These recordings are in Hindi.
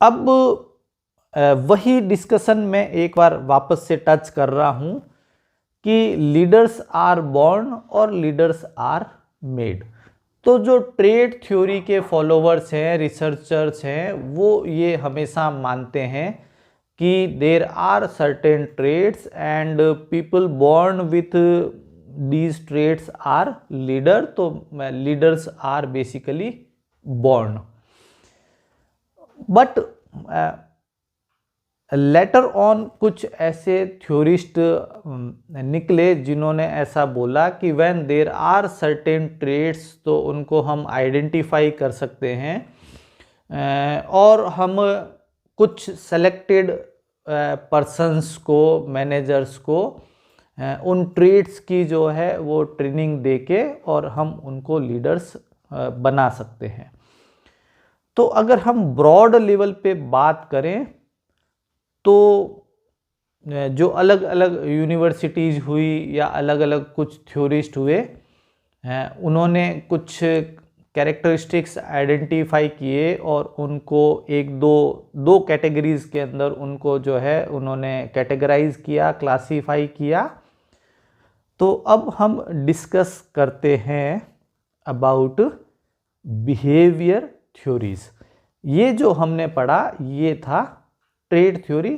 अब वही डिस्कशन में एक बार वापस से टच कर रहा हूँ कि लीडर्स आर बॉर्न और लीडर्स आर मेड। तो जो ट्रेड थ्योरी के फॉलोवर्स हैं, रिसर्चर्स हैं, वो ये हमेशा मानते हैं कि there are certain traits and people born with these traits are leader. तो leaders are basically born. But later on कुछ ऐसे थ्योरिस्ट निकले जिन्होंने ऐसा बोला कि when there are certain traits, तो उनको हम आइडेंटिफाई कर सकते हैं और हम कुछ सेलेक्टेड पर्सन्स को, मैनेजर्स को उन ट्रेड्स की जो है वो ट्रेनिंग देके और हम उनको लीडर्स बना सकते हैं। तो अगर हम ब्रॉड लेवल पे बात करें तो जो अलग अलग यूनिवर्सिटीज़ हुई या अलग अलग कुछ थ्योरिस्ट हुए, उन्होंने कुछ कैरेक्टरिस्टिक्स आइडेंटिफाई किए और उनको एक दो कैटेगरीज़ के अंदर उनको जो है उन्होंने कैटेगराइज किया, क्लासीफाई किया। तो अब हम डिस्कस करते हैं अबाउट बिहेवियर थ्योरीज। ये जो हमने पढ़ा ये था ट्रेड थ्योरी,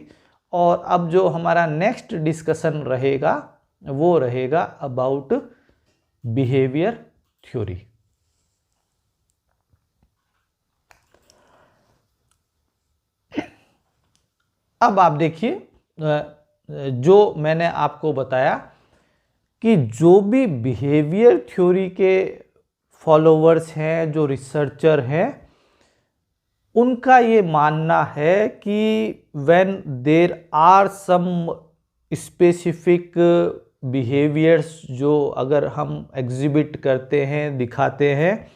और अब जो हमारा नेक्स्ट डिस्कशन रहेगा वो रहेगा अबाउट बिहेवियर थ्योरी। अब आप देखिए, जो मैंने आपको बताया कि जो भी बिहेवियर थ्योरी के फॉलोवर्स हैं, जो रिसर्चर हैं, उनका ये मानना है कि when there are some specific behaviours जो अगर हम एग्जिबिट करते हैं, दिखाते हैं,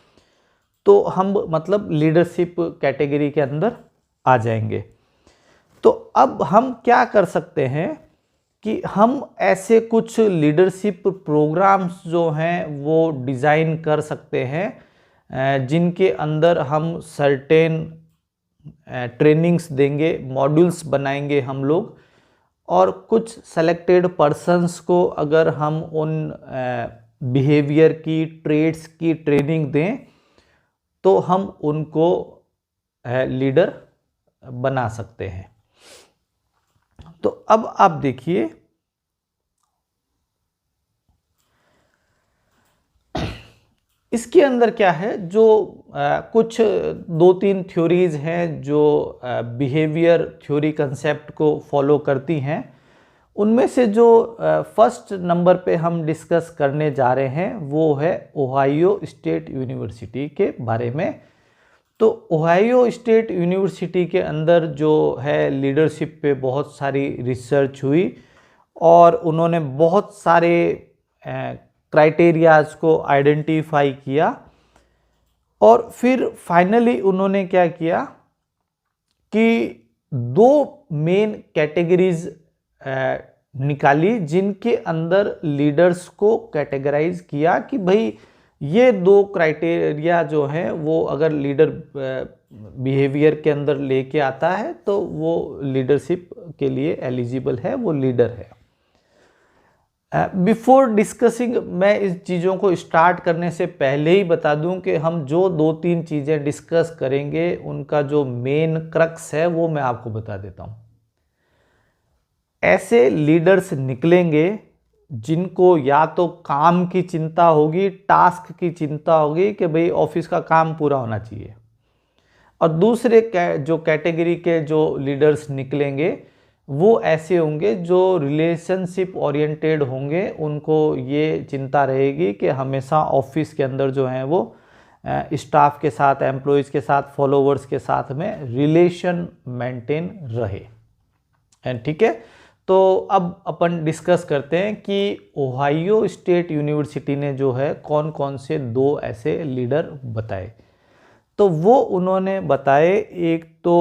तो हम मतलब लीडरशिप कैटेगरी के अंदर आ जाएंगे। तो अब हम क्या कर सकते हैं कि हम ऐसे कुछ लीडरशिप प्रोग्राम्स जो हैं वो डिज़ाइन कर सकते हैं जिनके अंदर हम सर्टेन ट्रेनिंग्स देंगे, मॉड्यूल्स बनाएंगे हम लोग, और कुछ सेलेक्टेड पर्सन्स को अगर हम उन बिहेवियर की, ट्रेड्स की ट्रेनिंग दें तो हम उनको लीडर बना सकते हैं। तो अब आप देखिए, इसके अंदर क्या है, जो कुछ 2-3 थ्योरीज हैं जो बिहेवियर थ्योरी कंसेप्ट को फॉलो करती हैं। उनमें से जो फर्स्ट नंबर पे हम डिस्कस करने जा रहे हैं वो है ओहायो स्टेट यूनिवर्सिटी के बारे में। तो ओहायो स्टेट यूनिवर्सिटी के अंदर जो है लीडरशिप पे बहुत सारी रिसर्च हुई और उन्होंने बहुत सारे क्राइटेरियाज को आइडेंटिफाई किया, और फिर फाइनली उन्होंने क्या किया कि 2 मेन कैटेगरीज निकाली जिनके अंदर लीडर्स को कैटेगराइज किया कि भाई ये 2 क्राइटेरिया जो हैं वो अगर लीडर बिहेवियर के अंदर लेके आता है तो वो लीडरशिप के लिए एलिजिबल है, वो लीडर है। बिफोर डिस्कसिंग, मैं इस चीज़ों को स्टार्ट करने से पहले ही बता दूं कि हम जो 2-3 चीज़ें डिस्कस करेंगे उनका जो मेन क्रक्स है वो मैं आपको बता देता हूं। ऐसे लीडर्स निकलेंगे जिनको या तो काम की चिंता होगी, टास्क की चिंता होगी कि भाई ऑफिस का काम पूरा होना चाहिए, और दूसरे जो कैटेगरी के जो लीडर्स निकलेंगे वो ऐसे होंगे जो रिलेशनशिप ओरिएंटेड होंगे। उनको ये चिंता रहेगी कि हमेशा ऑफिस के अंदर जो है वो स्टाफ के साथ, एम्प्लॉयज़ के साथ, फॉलोवर्स के साथ में रिलेशन मेंटेन रहे। एंड ठीक है, तो अब अपन डिस्कस करते हैं कि ओहायो स्टेट यूनिवर्सिटी ने जो है कौन कौन से 2 ऐसे लीडर बताए। तो वो उन्होंने बताए, एक तो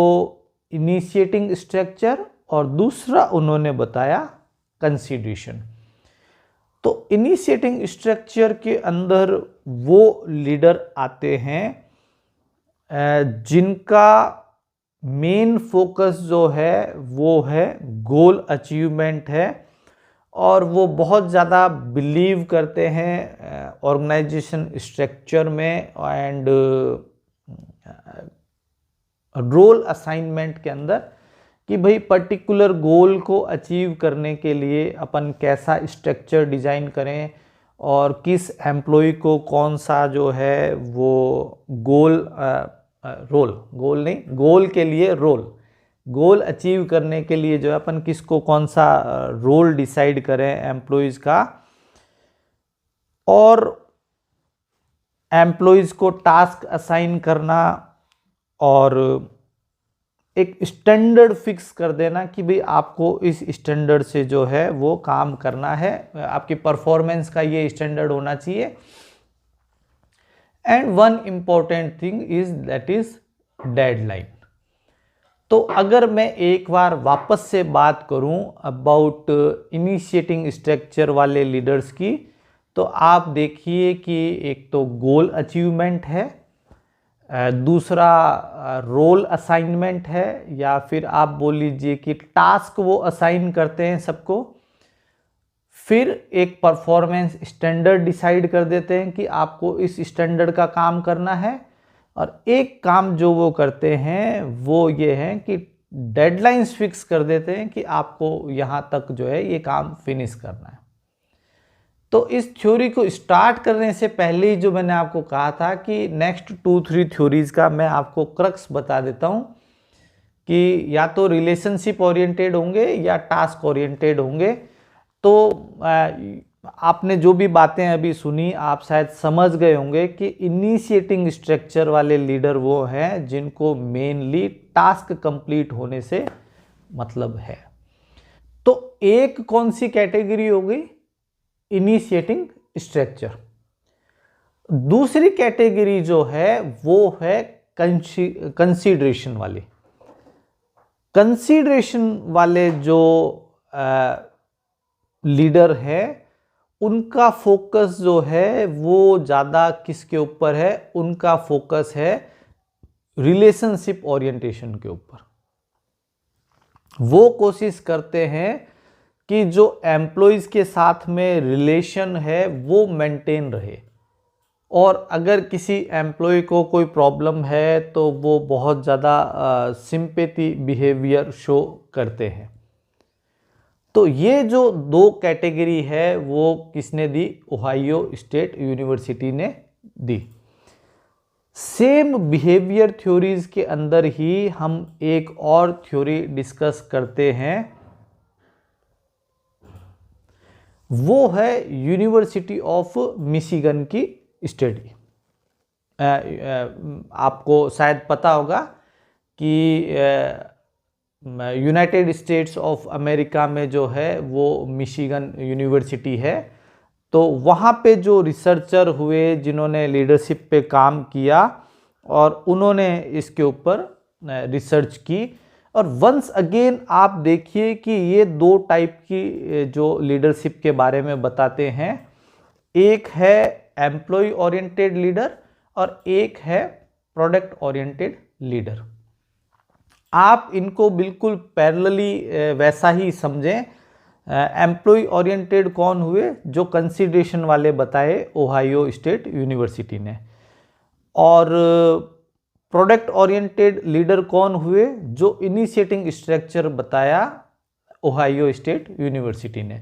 इनिशिएटिंग स्ट्रक्चर और दूसरा उन्होंने बताया कंसीडरेशन। तो इनिशिएटिंग स्ट्रक्चर के अंदर वो लीडर आते हैं जिनका मेन फोकस जो है वो है गोल अचीवमेंट है, और वो बहुत ज़्यादा बिलीव करते हैं ऑर्गेनाइजेशन स्ट्रक्चर में एंड रोल असाइनमेंट के अंदर, कि भाई पर्टिकुलर गोल को अचीव करने के लिए अपन कैसा स्ट्रक्चर डिज़ाइन करें और किस एम्प्लॉय को कौन सा जो है वो गोल के लिए गोल अचीव करने के लिए जो है अपन किसको कौन सा रोल डिसाइड करें एम्प्लॉयज़ का, और एम्प्लॉयज़ को टास्क असाइन करना और एक स्टैंडर्ड फिक्स कर देना कि भाई आपको इस स्टैंडर्ड से जो है वो काम करना है, आपकी परफॉर्मेंस का ये स्टैंडर्ड होना चाहिए। And one important thing is that is deadline. तो अगर मैं एक बार वापस से बात करूं अबाउट इनिशिएटिंग स्ट्रक्चर वाले लीडर्स की, तो आप देखिए कि एक तो गोल अचीवमेंट है, दूसरा रोल असाइनमेंट है, या फिर आप बोल लीजिए कि टास्क वो असाइन करते हैं सबको, फिर एक परफॉर्मेंस स्टैंडर्ड डिसाइड कर देते हैं कि आपको इस स्टैंडर्ड का काम करना है, और एक काम जो वो करते हैं वो ये है कि डेडलाइंस फिक्स कर देते हैं कि आपको यहाँ तक जो है ये काम फिनिश करना है। तो इस थ्योरी को स्टार्ट करने से पहले ही जो मैंने आपको कहा था कि नेक्स्ट 2-3 थ्योरीज का मैं आपको क्रक्स बता देता हूँ कि या तो रिलेशनशिप ओरिएंटेड होंगे या टास्क ओरिएंटेड होंगे। तो आपने जो भी बातें अभी सुनी आप शायद समझ गए होंगे कि इनिशिएटिंग स्ट्रक्चर वाले लीडर वो हैं जिनको मेनली टास्क कंप्लीट होने से मतलब है। तो एक कौन सी कैटेगरी हो गई, इनिशिएटिंग स्ट्रक्चर। दूसरी कैटेगरी जो है वो है कंसीडरेशन वाली। कंसीडरेशन वाले जो लीडर है उनका फोकस जो है वो ज़्यादा किसके ऊपर है, उनका फोकस है रिलेशनशिप ओरिएंटेशन के ऊपर। वो कोशिश करते हैं कि जो एम्प्लॉयज के साथ में रिलेशन है वो मेंटेन रहे, और अगर किसी एम्प्लॉय को कोई प्रॉब्लम है तो वो बहुत ज़्यादा सिंपैथी बिहेवियर शो करते हैं। तो ये जो दो कैटेगरी है वो किसने दी, ओहायो स्टेट यूनिवर्सिटी ने दी। सेम बिहेवियर थ्योरीज के अंदर ही हम एक और थ्योरी डिस्कस करते हैं, वो है यूनिवर्सिटी ऑफ मिशिगन की स्टडी। आपको शायद पता होगा कि यूनाइटेड स्टेट्स ऑफ अमेरिका में जो है वो मिशिगन यूनिवर्सिटी है। तो वहाँ पे जो रिसर्चर हुए जिन्होंने लीडरशिप पे काम किया और उन्होंने इसके ऊपर रिसर्च की, और वंस अगेन आप देखिए कि ये दो टाइप की जो लीडरशिप के बारे में बताते हैं, एक है एम्प्लॉय ओरिएंटेड लीडर और एक है प्रोडक्ट ओरिएंटेड लीडर। आप इनको बिल्कुल पैरेलली वैसा ही समझें। एम्प्लॉय ओरिएंटेड कौन हुए, जो कंसीडरेशन वाले बताए ओहायो स्टेट यूनिवर्सिटी ने, और प्रोडक्ट ओरिएंटेड लीडर कौन हुए, जो इनिशिएटिंग स्ट्रक्चर बताया ओहायो स्टेट यूनिवर्सिटी ने।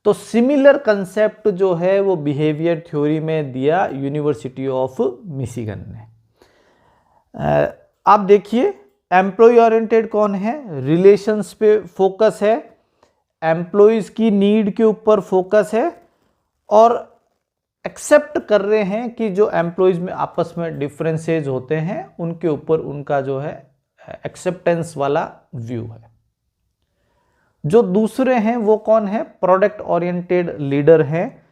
तो सिमिलर कंसेप्ट जो है वो बिहेवियर थ्योरी में दिया यूनिवर्सिटी ऑफ मिशिगन ने। आप देखिए एम्प्लॉय ओरिएंटेड कौन है, रिलेशंस पे फोकस है, एम्प्लॉयज की नीड के ऊपर फोकस है, और एक्सेप्ट कर रहे हैं कि जो एम्प्लॉयज में आपस में डिफरेंसेस होते हैं उनके ऊपर उनका जो है एक्सेप्टेंस वाला व्यू है। जो दूसरे हैं वो कौन है, प्रोडक्ट ओरिएंटेड लीडर हैं,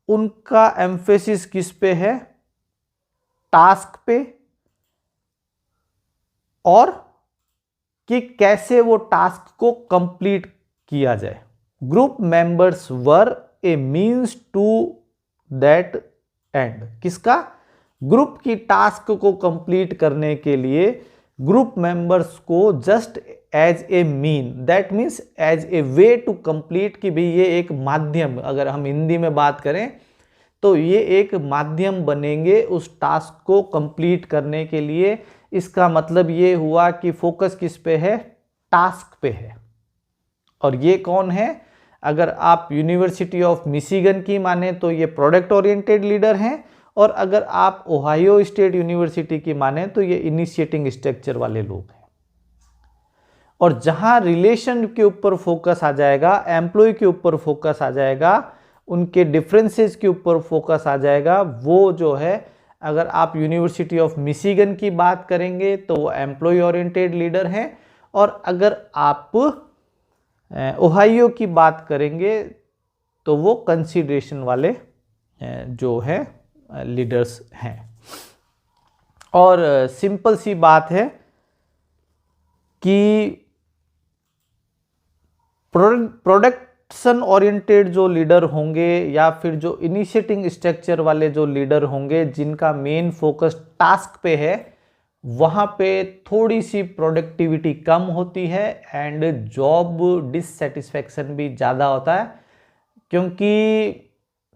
उनका एम्फेसिस किस पे है, टास्क पे, और कि कैसे वो टास्क को कंप्लीट किया जाए। Group members were a means to that end. किसका, ग्रुप की टास्क को कंप्लीट करने के लिए ग्रुप मेंबर्स को just as a mean, that means as a way to complete, कि भाई ये एक माध्यम, अगर हम हिंदी में बात करें तो ये एक माध्यम बनेंगे उस टास्क को कंप्लीट करने के लिए। इसका मतलब ये हुआ कि फोकस किस पे है, टास्क पे है। और ये कौन है, अगर आप यूनिवर्सिटी ऑफ मिशिगन की माने तो ये प्रोडक्ट ओरिएंटेड लीडर हैं, और अगर आप ओहायो स्टेट यूनिवर्सिटी की माने तो ये इनिशिएटिंग स्ट्रक्चर वाले लोग हैं। और जहां रिलेशन के ऊपर फोकस आ जाएगा, एम्प्लॉय के ऊपर फोकस आ जाएगा, उनके डिफरेंसेस के ऊपर फोकस आ जाएगा, वो जो है, अगर आप यूनिवर्सिटी ऑफ मिशिगन की बात करेंगे तो वो एम्प्लॉय ओरिएंटेड लीडर हैं, और अगर आप ओहायो की बात करेंगे तो वो कंसीडरेशन वाले जो है लीडर्स हैं। और सिंपल सी बात है कि प्रोडक्शन ओरिएंटेड जो लीडर होंगे या फिर जो इनिशिएटिंग स्ट्रक्चर वाले जो लीडर होंगे, जिनका मेन फोकस टास्क पे है, वहाँ पे थोड़ी सी प्रोडक्टिविटी कम होती है एंड जॉब डिससेटिस्फैक्शन भी ज़्यादा होता है, क्योंकि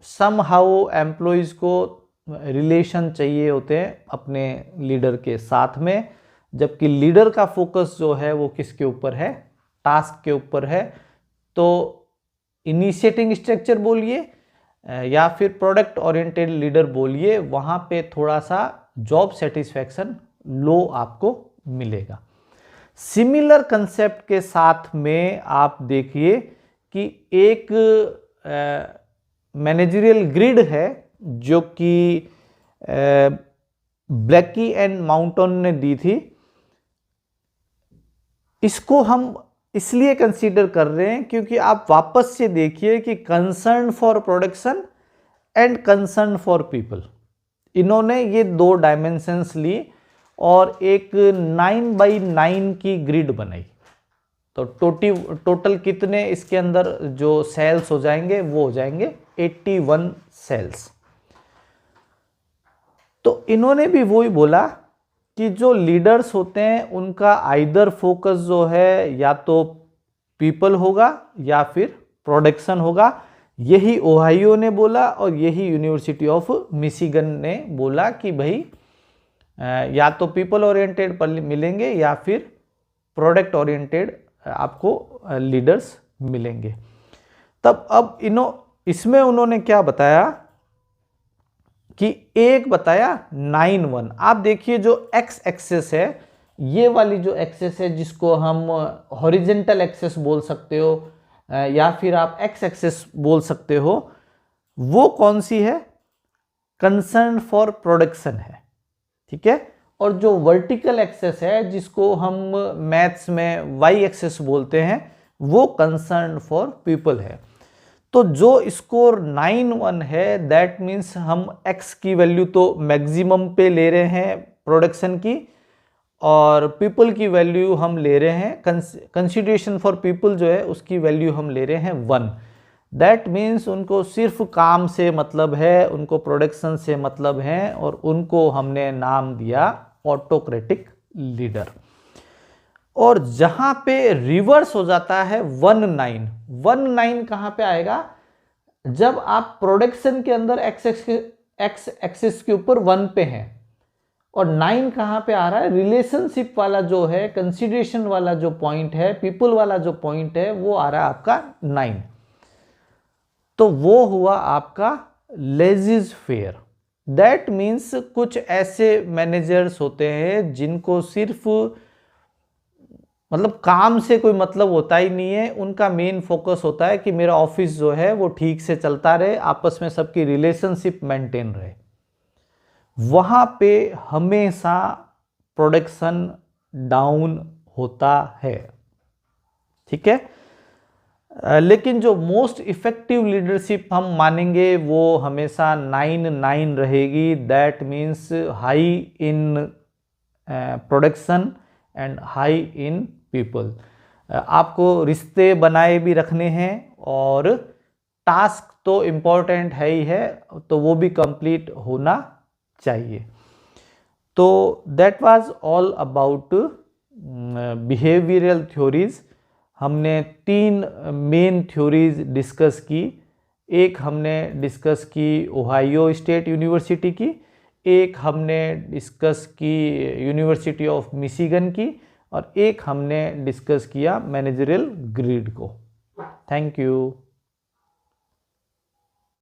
समहाउ एम्प्लॉयज़ को रिलेशन चाहिए होते हैं अपने लीडर के साथ में, जबकि लीडर का फोकस जो है वो किसके ऊपर है, टास्क के ऊपर है। तो इनिशिएटिंग स्ट्रक्चर बोलिए या फिर प्रोडक्ट ओरिएंटेड लीडर बोलिए, वहाँ पे थोड़ा सा जॉब सेटिस्फैक्शन लो आपको मिलेगा। सिमिलर कंसेप्ट के साथ में आप देखिए कि एक मैनेजरियल ग्रिड है जो कि ब्लैकी एंड माउंटन ने दी थी। इसको हम इसलिए कंसीडर कर रहे हैं क्योंकि आप वापस से देखिए कि concern for production and concern for people, इन्होंने ये दो डायमेंशंस ली और एक 9x9 की ग्रिड बनाई। तो टोटल कितने इसके अंदर जो सेल्स हो जाएंगे, वो हो जाएंगे 81 सेल्स। तो इन्होंने भी वही बोला कि जो लीडर्स होते हैं उनका आइदर फोकस जो है या तो पीपल होगा या फिर प्रोडक्शन होगा। यही ओहायो ने बोला और यही यूनिवर्सिटी ऑफ मिशिगन ने बोला कि भाई या तो पीपल ओरिएंटेड पर मिलेंगे या फिर प्रोडक्ट ओरिएंटेड आपको लीडर्स मिलेंगे। तब अब इसमें उन्होंने क्या बताया कि एक बताया 9-1। आप देखिए जो एक्स एक्सेस है, ये वाली जो एक्सेस है जिसको हम हॉरिजेंटल एक्सेस बोल सकते हो या फिर आप एक्स एक्सेस बोल सकते हो, वो कौन सी है, कंसर्न फॉर प्रोडक्शन है, ठीक है। और जो वर्टिकल एक्सेस है जिसको हम मैथ्स में वाई एक्सेस बोलते हैं, वो कंसर्न फॉर पीपल है। तो जो स्कोर 9-1 है, दैट मीन्स हम x की वैल्यू तो मैक्सिमम पे ले रहे हैं प्रोडक्शन की, और पीपल की वैल्यू हम ले रहे हैं, कंसिडरेशन फॉर पीपल जो है उसकी वैल्यू हम ले रहे हैं 1। दैट मीन्स उनको सिर्फ काम से मतलब है, उनको प्रोडक्शन से मतलब है, और उनको हमने नाम दिया ऑटोक्रेटिक लीडर। और जहां पे रिवर्स हो जाता है 1-9 कहां पे आएगा, जब आप प्रोडक्शन के अंदर एक्स एक्सिस के ऊपर 1 पे हैं, और 9 कहां पे आ रहा है, रिलेशनशिप वाला जो है, कंसिडरेशन वाला जो पॉइंट है, पीपल वाला जो पॉइंट है, वो आ रहा है आपका 9। तो वो हुआ आपका लेजिज फेयर। दैट मीन्स कुछ ऐसे मैनेजर्स होते हैं जिनको सिर्फ मतलब काम से कोई मतलब होता ही नहीं है, उनका मेन फोकस होता है कि मेरा ऑफिस जो है वो ठीक से चलता रहे, आपस में सबकी रिलेशनशिप मेंटेन रहे। वहाँ पे हमेशा प्रोडक्शन डाउन होता है, ठीक है। लेकिन जो मोस्ट इफेक्टिव लीडरशिप हम मानेंगे वो हमेशा 9-9 रहेगी। That means high in production and high in people. आपको रिश्ते बनाए भी रखने हैं और टास्क तो इम्पोर्टेंट है ही है, तो वो भी कंप्लीट होना चाहिए। तो that was all about behavioural theories. हमने 3 मेन थ्योरीज डिस्कस की। एक हमने डिस्कस की ओहायो स्टेट यूनिवर्सिटी की, एक हमने डिस्कस की यूनिवर्सिटी ऑफ मिशिगन की, और एक हमने डिस्कस किया मैनेजरियल ग्रिड को। Thank you.